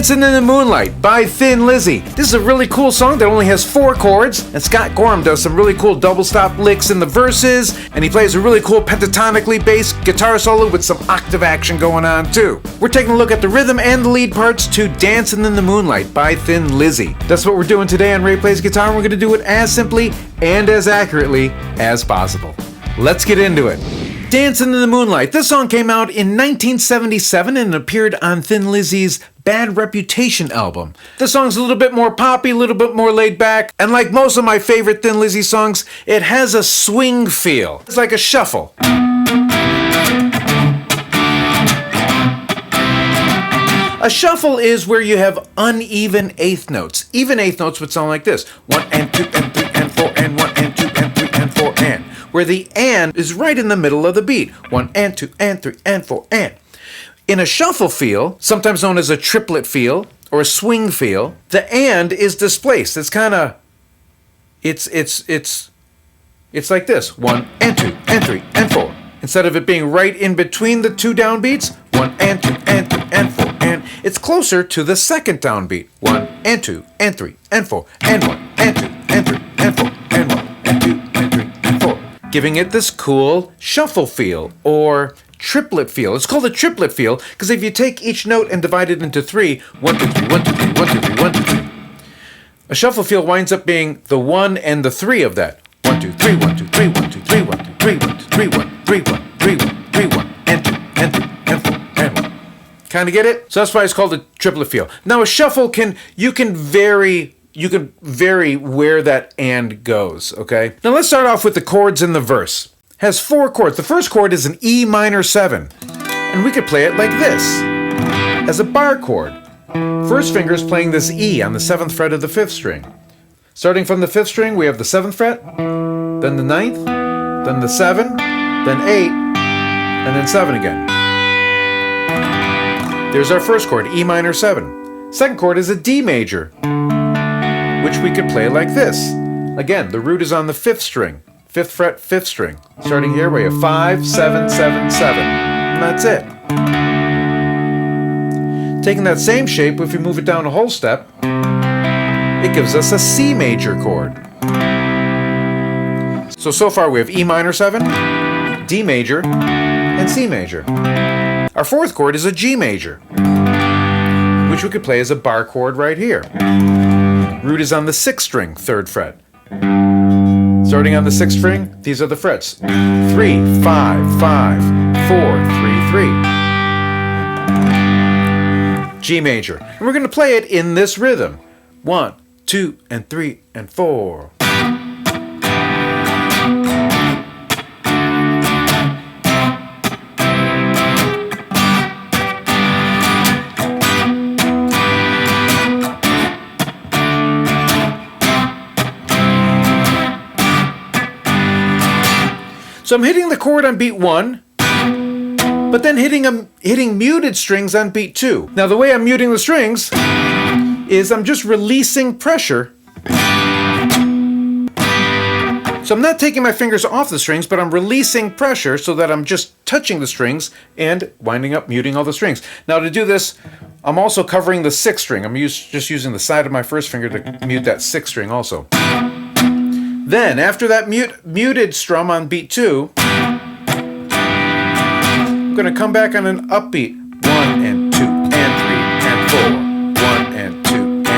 Dancing in the Moonlight by Thin Lizzy. This is a really cool song that only has 4 chords, and Scott Gorham does some really cool double stop licks in the verses, and he plays a really cool pentatonically-based guitar solo with some octave action going on too. We're taking a look at the rhythm and the lead parts to Dancing in the Moonlight by Thin Lizzy. That's what we're doing today on Ray Plays Guitar, and we're going to do it as simply and as accurately as possible. Let's get into it. Dancing in the Moonlight. This song came out in 1977 and appeared on Thin Lizzy's Bad Reputation album. This song's a little bit more poppy, a little bit more laid back, and like most of my favorite Thin Lizzy songs, it has a swing feel. It's like a shuffle. A shuffle is where you have uneven eighth notes. Even eighth notes would sound like this. 1 and 2 and 3 and 4 and 1 and 2 and 3 and 4 and. Where the and is right in the middle of the beat. 1 and 2 and 3 and 4 and. In a shuffle feel, sometimes known as a triplet feel or a swing feel, the and is displaced. It's kind of, it's like this. 1 and 2 and 3 and 4. Instead of it being right in between the 2 downbeats, 1 and 2 and 3 and 4 and, it's closer to the second downbeat. 1 and 2 and 3 and 4 and 1 and 2 and 3 and 4 and 1 and 2 and 3 and 4. Giving it this cool shuffle feel or triplet feel. It's called a triplet feel because if you take each note and divide it into 3, 1, 2, 3, 1, 2, 3, 1, 2, 3, 1, 2, 3. A shuffle feel winds up being the 1 and the 3 of that. 1, 2, 3, 1, 2, 3, 1, 2, 3, 1, 2, 3, 1, 2, 3, 1, 3, 1, 3, 1, 3, 1, and 2, and 3, and 4, and 1. Kind of get it? So that's why it's called a triplet feel. Now a shuffle you can vary where that and goes, okay? Now let's start off with the chords in the verse. It has 4 chords. The first chord is an E minor 7. And we could play it like this, as a bar chord. First finger is playing this E on the 7th fret of the 5th string. Starting from the 5th string, we have the 7th fret, then the 9th, then the 7, then 8, and then 7 again. There's our first chord, E minor 7. Second chord is a D major, which we could play like this. Again, the root is on the 5th string, 5th fret, 5th string. Starting here, we have 5, 7, 7, 7. And that's it. Taking that same shape, if we move it down a whole step, it gives us a C major chord. So far we have E minor 7, D major, and C major. Our fourth chord is a G major, which we could play as a bar chord right here. Root is on the 6th string, 3rd fret. Starting on the 6th string, these are the frets. 3, 5, 5, 4, 3, 3. G major. And we're going to play it in this rhythm. 1, 2, and 3, and 4. So I'm hitting the chord on beat 1, but then hitting muted strings on beat 2. Now the way I'm muting the strings is I'm just releasing pressure. So I'm not taking my fingers off the strings, but I'm releasing pressure so that I'm just touching the strings and winding up muting all the strings. Now to do this, I'm also covering the 6th string. I'm just using the side of my first finger to mute that 6th string also. Then, after that muted strum on beat 2, I'm going to come back on an upbeat. 1 and 2 and 3 and 4. 1 and 2 and 3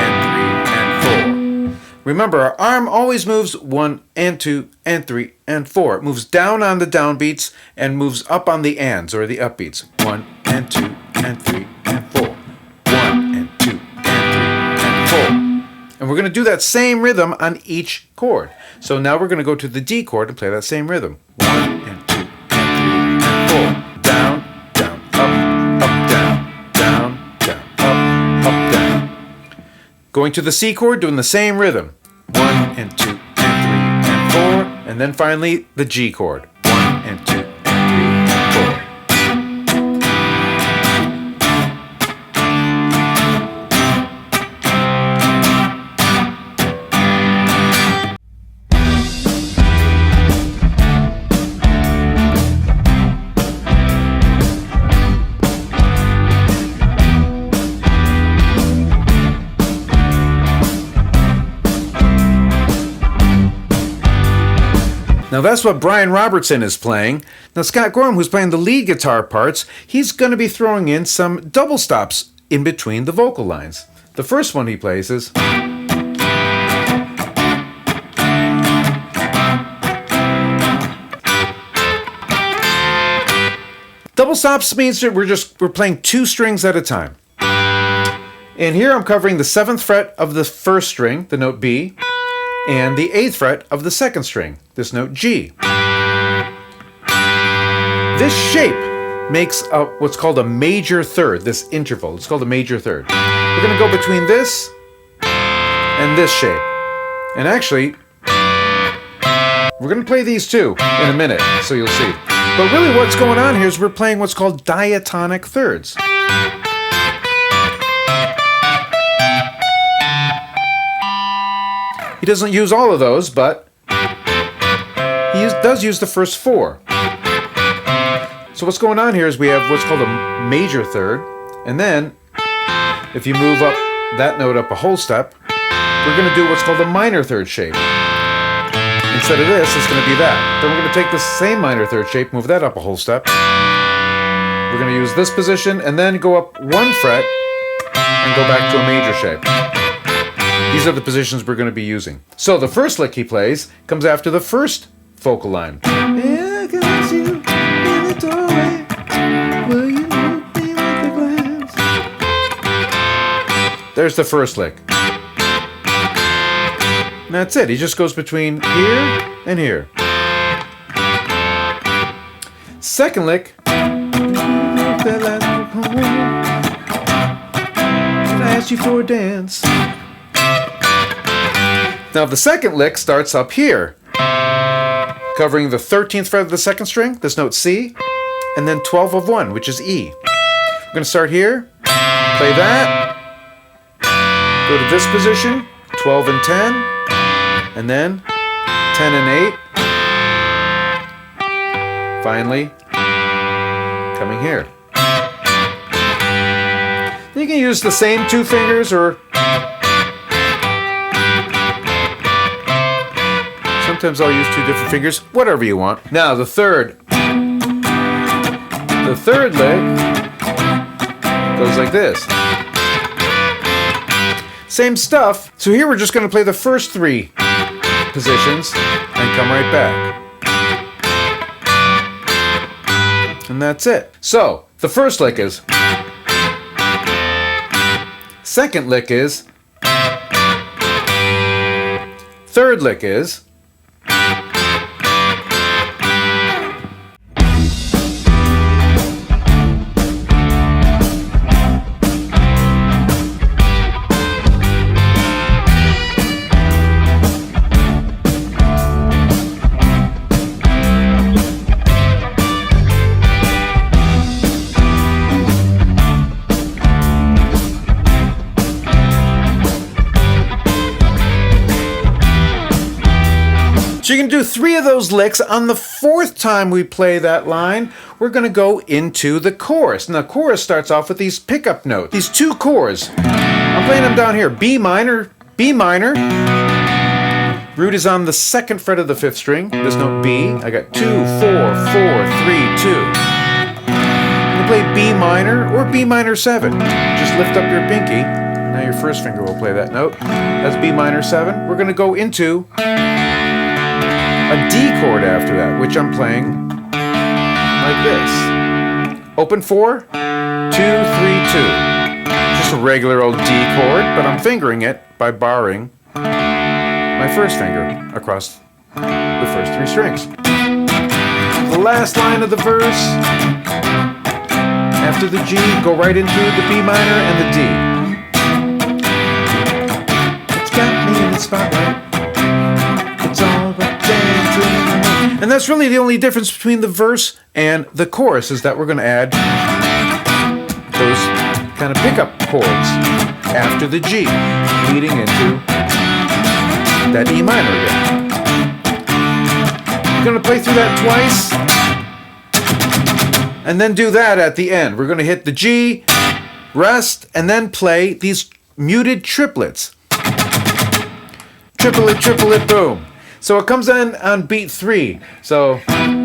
and 4. Remember, our arm always moves 1 and 2 and 3 and 4. It moves down on the downbeats and moves up on the ands or the upbeats. 1 and 2 and 3 and 4. 1 and 2 and 3 and 4. And we're going to do that same rhythm on each chord. So now we're going to go to the D chord and play that same rhythm. 1 and 2 and 3 and 4. Down, down, up, down, down, down, up, down. Going to the C chord, doing the same rhythm. 1 and 2 and 3 and 4. And then finally the G chord. 1 and 2 and 3 and 4. Now that's what Brian Robertson is playing. Now Scott Gorham, who's playing the lead guitar parts, he's going to be throwing in some double stops in between the vocal lines. The first one he plays is... Double stops means that we're playing 2 strings at a time. And here I'm covering the 7th fret of the first string, the note B, and the 8th fret of the second string, this note G. This shape makes what's called a major third, this interval. It's called a major third. We're going to go between this and this shape. And actually, we're going to play these two in a minute, so you'll see. But really what's going on here is we're playing what's called diatonic thirds. He doesn't use all of those, but he does use the first 4. So what's going on here is we have what's called a major third, and then if you move up that note up a whole step, we're going to do what's called a minor third shape. Instead of this, it's going to be that. Then we're going to take the same minor third shape, move that up a whole step. We're going to use this position and then go up 1 fret and go back to a major shape. These are the positions we're going to be using. So the first lick he plays comes after the first vocal line. There's the first lick. And that's it. He just goes between here and here. Second lick. I asked you for a dance. Now the second lick starts up here, covering the 13th fret of the second string, this note C, and then 12 of 1, which is E. We're going to start here, play that, go to this position, 12 and 10, and then 10 and 8, finally coming here. You can use the same 2 fingers or sometimes I'll use 2 different fingers, whatever you want. Now the third lick goes like this. Same stuff. So here we're just going to play the first 3 positions and come right back. And that's it. So the first lick is. Second lick is. Third lick is. So you can do 3 of those licks. On the 4th time we play that line, we're going to go into the chorus. And the chorus starts off with these pickup notes, these 2 chords. I'm playing them down here. B minor, B minor. Root is on the 2nd fret of the 5th string. This note B. I got 2, 4, 4, 3, 2. You play B minor or B minor 7. Just lift up your pinky. Now your first finger will play that note. That's B minor 7. We're going to go into a D chord after that, which I'm playing like this. Open 4, 2, 3, 2. Just a regular old D chord, but I'm fingering it by barring my first finger across the first 3 strings. The last line of the verse, after the G, go right into the B minor and the D. It's got me in the spotlight. It's all about dancing. And that's really the only difference between the verse and the chorus, is that we're going to add those kind of pickup chords after the G, leading into that E minor again. We're going to play through that twice, and then do that at the end. We're going to hit the G, rest, and then play these muted triplets. Triplet, triplet, boom. So it comes in on beat 3. So 2, 3, 4,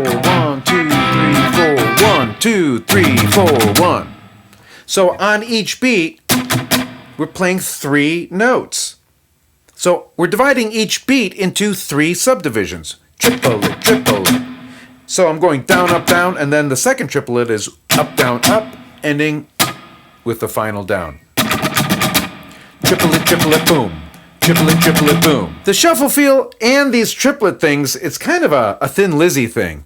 1, 2, 3, 4, 1, 2, 3, 4, 1. So on each beat, we're playing 3 notes. So we're dividing each beat into 3 subdivisions. Triplet, triplet. So I'm going down, up, down, and then the second triplet is up, down, up, ending with the final down. Triplet, triplet, boom. Triplet, triplet, boom. The shuffle feel and these triplet things, it's kind of a Thin Lizzy thing.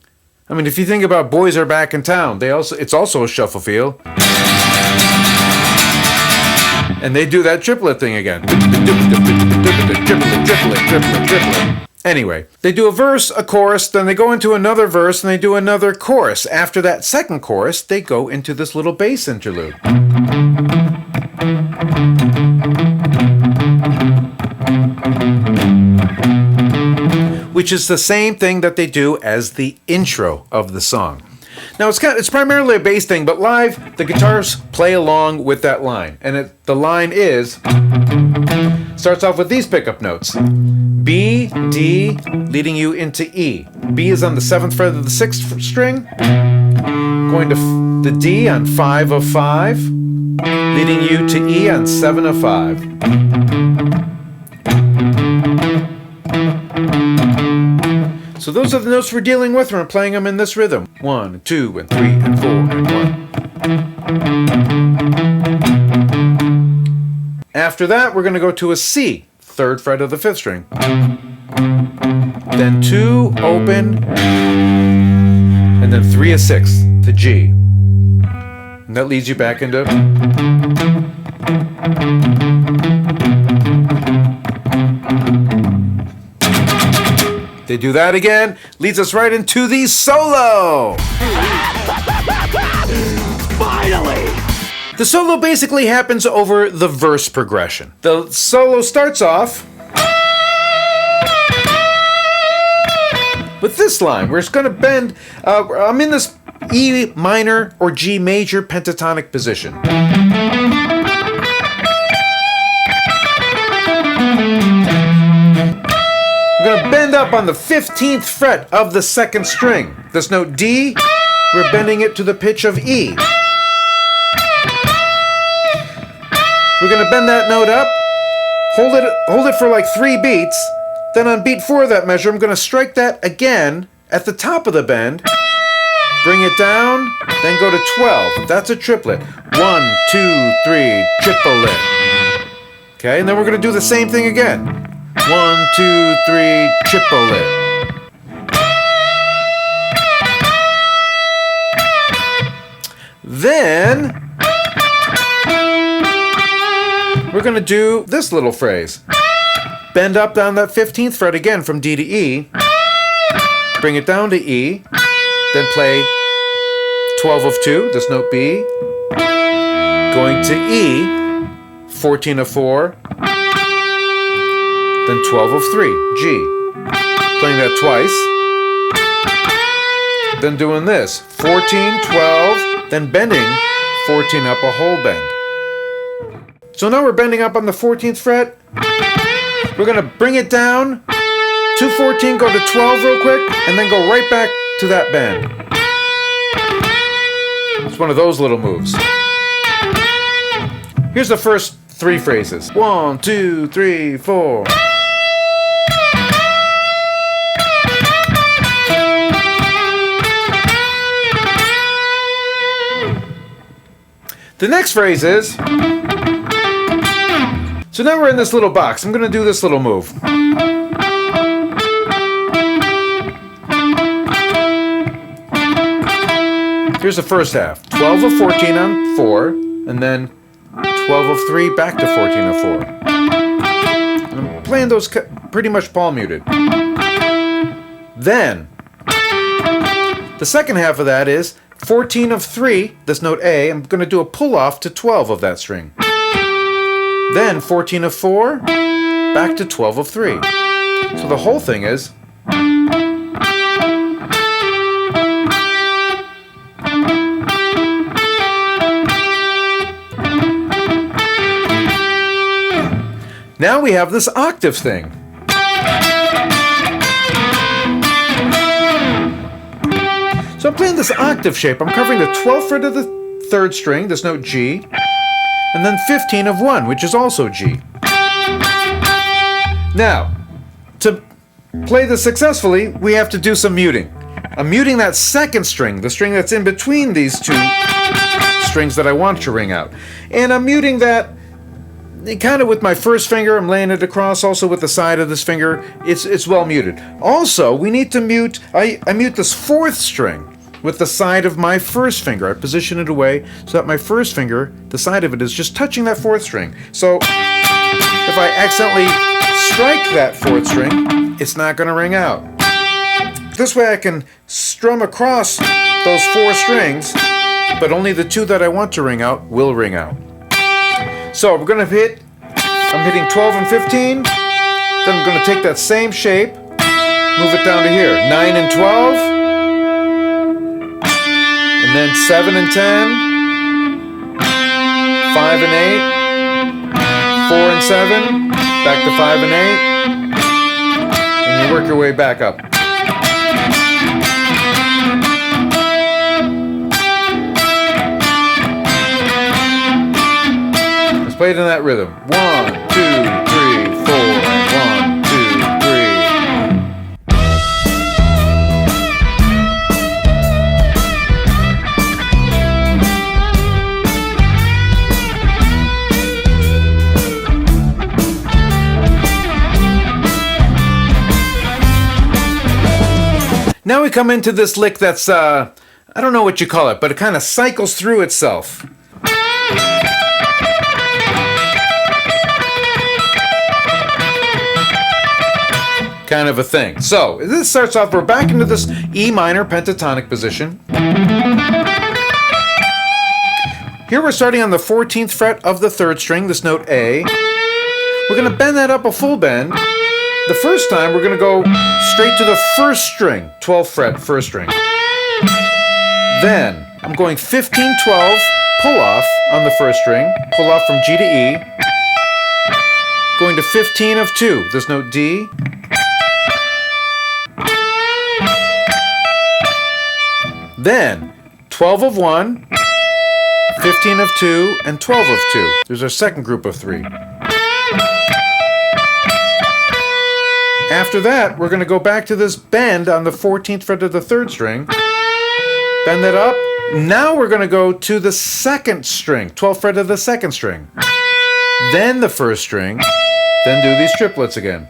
I mean, if you think about Boys Are Back in Town, it's also a shuffle feel. And they do that triplet thing again. Triplet, triplet, triplet, triplet. Anyway, they do a verse, a chorus, then they go into another verse, and they do another chorus. After that second chorus, they go into this little bass interlude. Which is the same thing that they do as the intro of the song. Now it's primarily a bass thing, but live the guitars play along with that line, and the line starts off with these pickup notes: B, D, leading you into E. B is on the 7th fret of the 6th string, going to the D on 5 of 5, leading you to E on 7 of 5. So those are the notes we're dealing with, and we're playing them in this rhythm. 1, 2, and 3, and 4, and 1. After that, we're going to go to a C, 3rd fret of the 5th string. Then 2, open, and then 3 a 6th to G. And that leads you back into... They do that again, leads us right into the solo! Finally! The solo basically happens over the verse progression. The solo starts off with this line, where it's going to bend. I'm in this E minor or G major pentatonic position. We're going to bend up on the 15th fret of the 2nd string. This note D, we're bending it to the pitch of E. We're going to bend that note up, hold it for like 3 beats. Then on beat 4 of that measure, I'm going to strike that again at the top of the bend, bring it down, then go to 12. That's a triplet. 1, 2, 3, triplet. Okay, and then we're going to do the same thing again. 1, 2, 3, triplet. Then we're going to do this little phrase. Bend up down that 15th fret again from D to E. Bring it down to E. Then play 12 of 2, this note B. Going to E, 14 of 4. Then 12 of 3, G. Playing that twice. Then doing this, 14, 12, then bending 14 up a whole bend. So now we're bending up on the 14th fret. We're going to bring it down to 14, go to 12 real quick, and then go right back to that bend. It's one of those little moves. Here's the first 3 phrases. 1, 2, 3, 4. The next phrase is... So now we're in this little box. I'm going to do this little move. Here's the first half. 12 of 14 on 4, and then 12 of 3 back to 14 of 4. And I'm playing those pretty much palm muted. Then, the second half of that is 14 of 3, this note A, I'm going to do a pull off to 12 of that string. Then 14 of 4, back to 12 of 3. So the whole thing is... Now we have this octave thing. So I'm playing this octave shape. I'm covering the 12th fret of the 3rd string, this note G, and then 15 of 1, which is also G. Now, to play this successfully, we have to do some muting. I'm muting that 2nd string, the string that's in between these two strings that I want to ring out. And I'm muting that kind of with my 1st finger. I'm laying it across, also with the side of this finger. It's well muted. Also, we need to mute, I mute this 4th string with the side of my 1st finger. I position it away so that my 1st finger, the side of it, is just touching that 4th string. So if I accidentally strike that 4th string, it's not going to ring out. This way I can strum across those 4 strings, but only the 2 that I want to ring out will ring out. So we're going to I'm hitting 12 and 15, then I'm going to take that same shape, move it down to here, 9 and 12, and then 7 and 10, 5 and 8, 4 and 7, back to 5 and 8, and you work your way back up. Let's play it in that rhythm. 1, 2, 3, 4, and 1, 2, 3. Now we come into this lick that's, I don't know what you call it, but it kind of cycles through itself. Kind of a thing. So, this starts off, we're back into this E minor pentatonic position. Here we're starting on the 14th fret of the 3rd string, this note A. We're going to bend that up a full bend. The first time we're going to go straight to the 1st string, 12th fret, 1st string. Then I'm going 15, 12, pull off on the 1st string, pull off from G to E. Going to 15 of 2, this note D. Then 12 of 1, 15 of 2, and 12 of 2. There's our second group of 3. After that, we're going to go back to this bend on the 14th fret of the 3rd string. Bend that up. Now we're going to go to the 2nd string, 12th fret of the 2nd string. Then the 1st string. Then do these triplets again.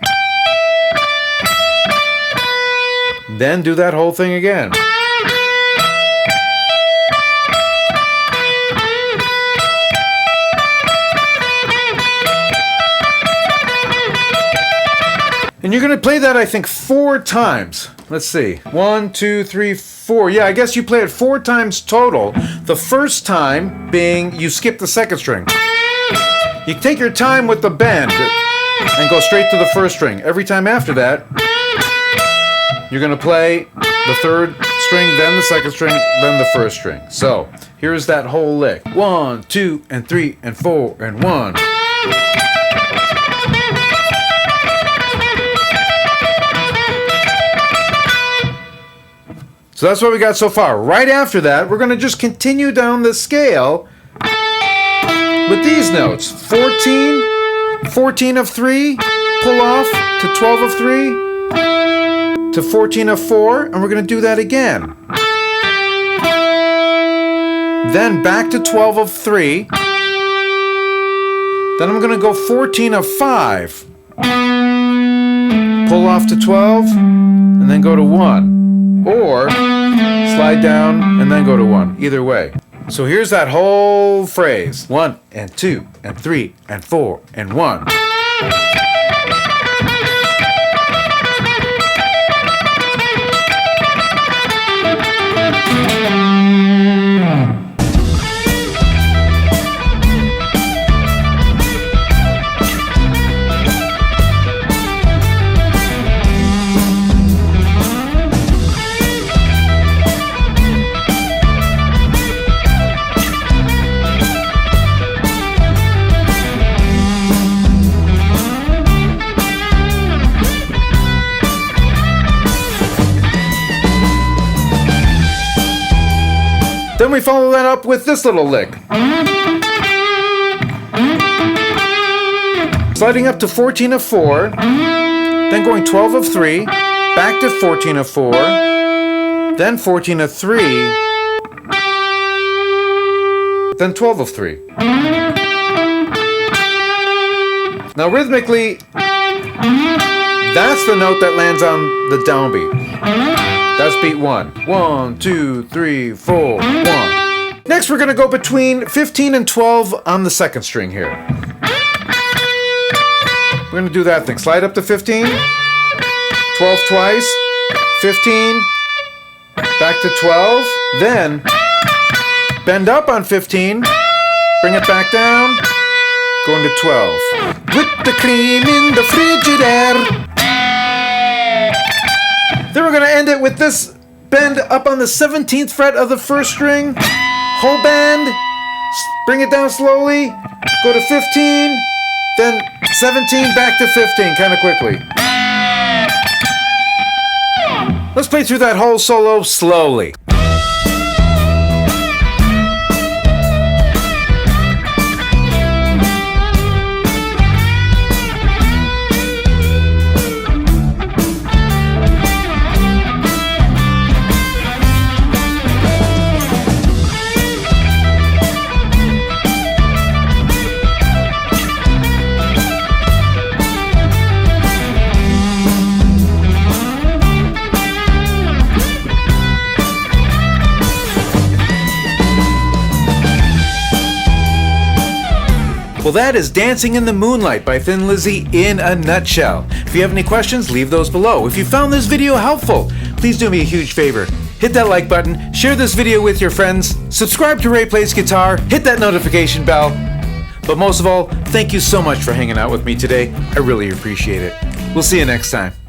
Then do that whole thing again. And you're going to play that, I think, 4 times. Let's see. 1, 2, 3, 4. Yeah, I guess you play it 4 times total. The first time being you skip the 2nd string. You take your time with the bend and go straight to the 1st string. Every time after that, you're going to play the 3rd string, then the 2nd string, then the 1st string. So, here's that whole lick. 1, 2, and 3, and 4, and 1. So that's what we got so far. Right after that, we're going to just continue down the scale with these notes. 14, 14 of 3, pull off to 12 of 3, to 14 of 4, and we're going to do that again. Then back to 12 of 3. Then I'm going to go 14 of 5. Pull off to 12, and then go to 1. Or slide down and then go to 1. Either way. So here's that whole phrase. 1 and 2 and 3 and 4 and 1. Then we follow that up with this little lick. Sliding up to 14 of 4, then going 12 of 3, back to 14 of 4, then 14 of 3, then 12 of 3. Now rhythmically, that's the note that lands on the downbeat. That's beat 1. 1, 2, 3, 4, 1. Next we're going to go between 15 and 12 on the second string here. We're going to do that thing. Slide up to 15, 12 twice, 15, back to 12, then bend up on 15, bring it back down, going to 12. With the cream in the Frigidaire. Then we're going to end it with this bend up on the 17th fret of the first string, whole bend, bring it down slowly, go to 15, then 17 back to 15, kind of quickly. Let's play through that whole solo slowly. Well, that is Dancing in the Moonlight by Thin Lizzy in a nutshell. If you have any questions, leave those below. If you found this video helpful, please do me a huge favor. Hit that like button, share this video with your friends, subscribe to Ray Plays Guitar, hit that notification bell. But most of all, thank you so much for hanging out with me today. I really appreciate it. We'll see you next time.